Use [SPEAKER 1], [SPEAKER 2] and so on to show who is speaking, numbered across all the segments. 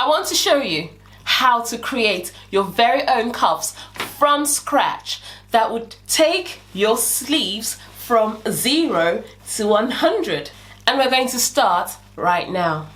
[SPEAKER 1] I want to show you how to create your very own cuffs from scratch that would take your sleeves from 0 to 100. And we're going to start right now.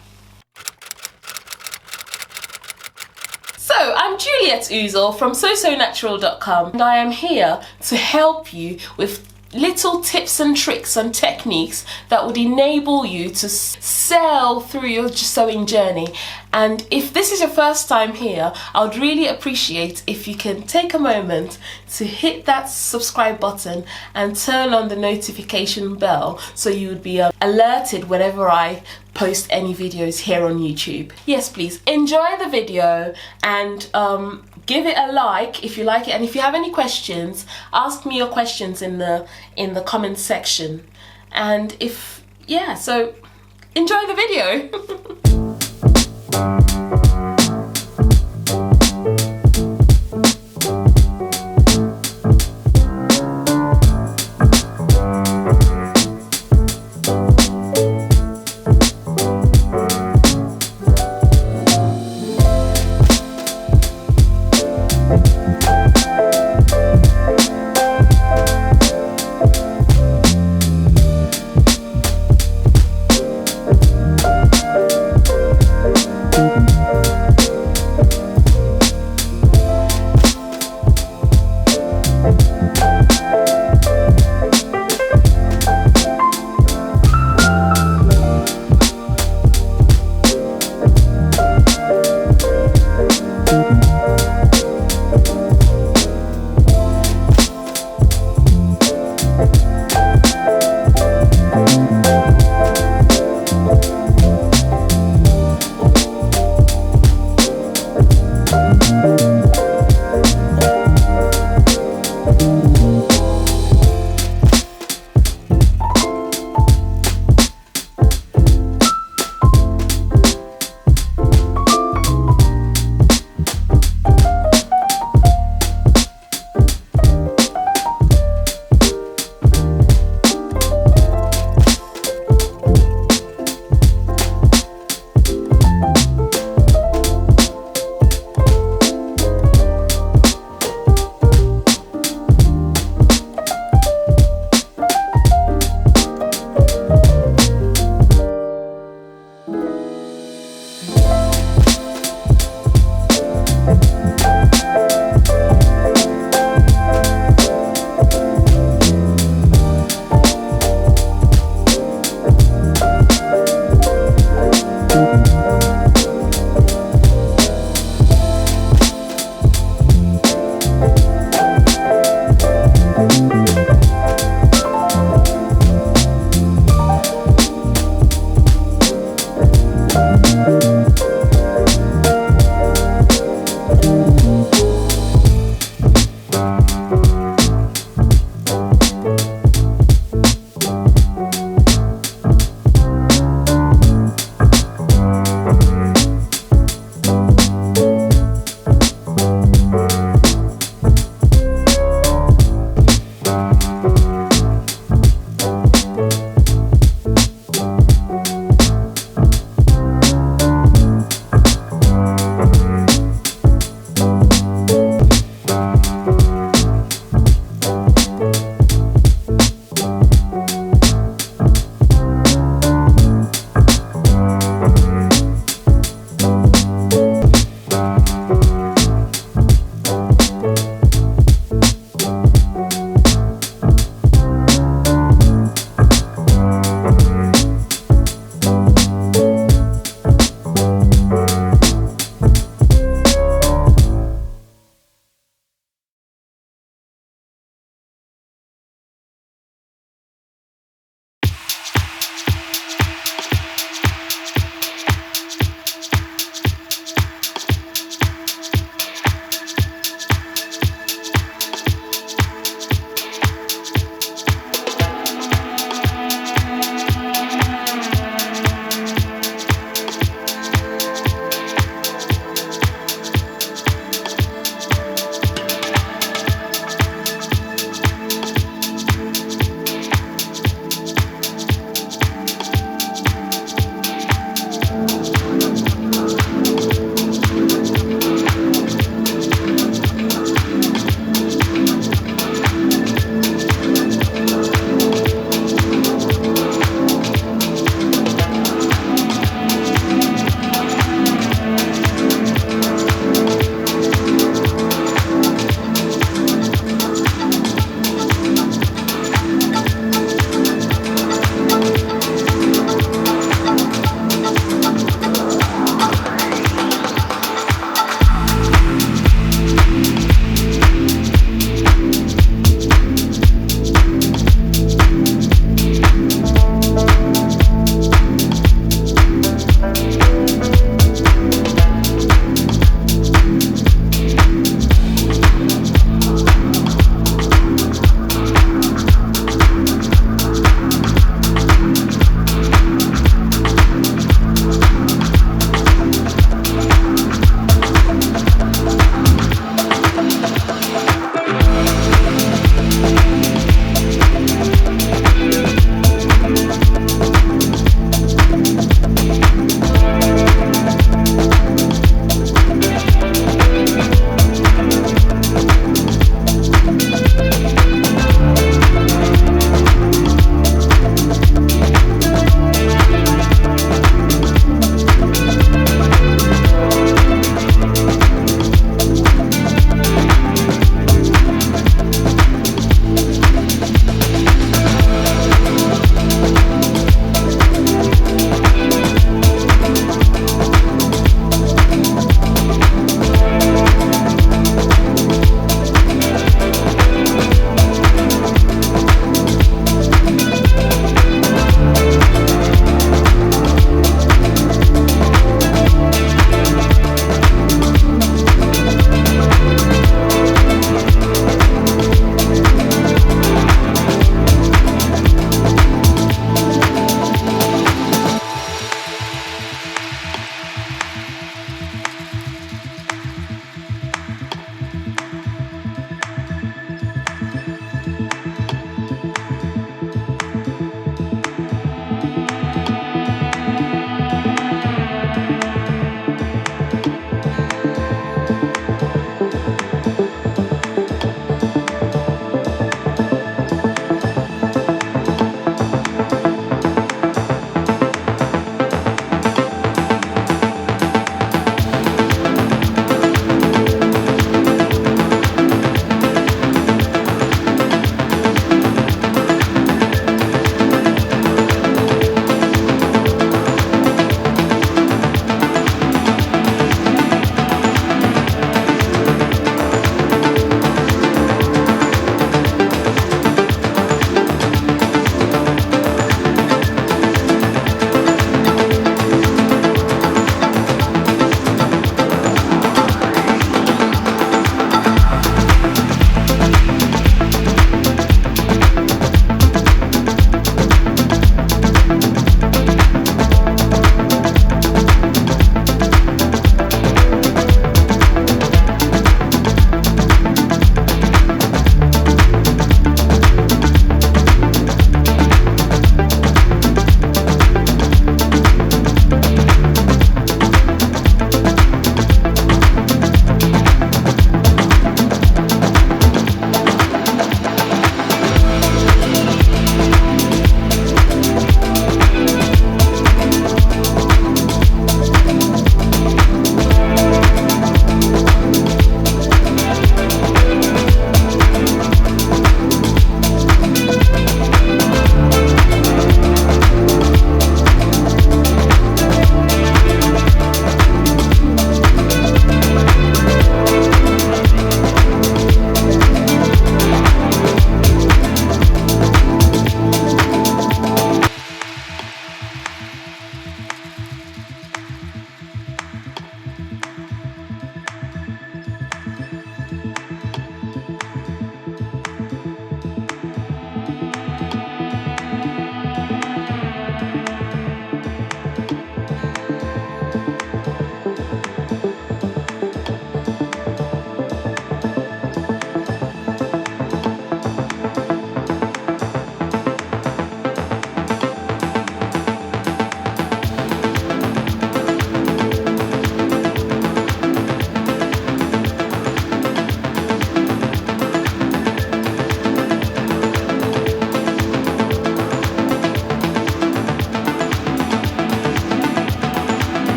[SPEAKER 1] So, I'm Juliet Uzel from SoSoNatural.com, and I am here to help you with little tips and tricks and techniques that would enable you to sail through your sewing journey. And if this is your first time here, I would really appreciate if you can take a moment to hit that subscribe button and turn on the notification bell so you would be alerted whenever I post any videos here on YouTube. Yes, please enjoy the video and give it a like if you like it, and if you have any questions, ask me your questions in the comment section. And so enjoy the video.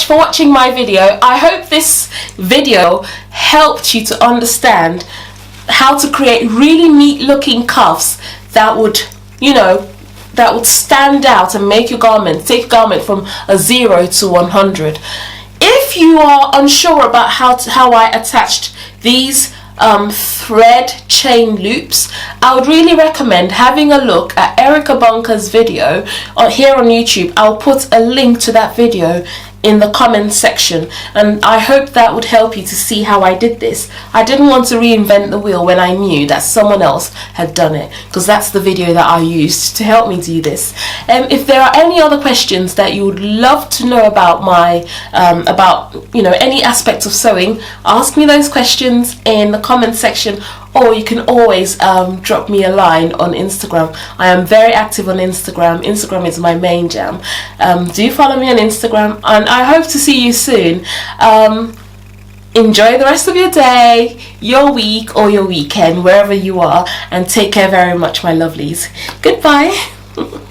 [SPEAKER 1] for watching my video. I hope this video helped you to understand how to create really neat looking cuffs that would, you know, that would stand out and make your garment, take your garment from a 0 to 100. If you are unsure about how I attached these thread chain loops, I would really recommend having a look at Erica Bunker's video here on YouTube. I'll put a link to that video in the comment section, and I hope that would help you to see how I did this. I didn't want to reinvent the wheel when I knew that someone else had done it, because that's the video that I used to help me do this. If there are any other questions that you would love to know about you know, any aspects of sewing, ask me those questions in the comment section, or you can always drop me a line on Instagram. I am very active on Instagram. Instagram is my main jam. Do follow me on Instagram, and I hope to see you soon. Enjoy the rest of your day, your week, or your weekend, wherever you are, and take care very much, my lovelies. Goodbye.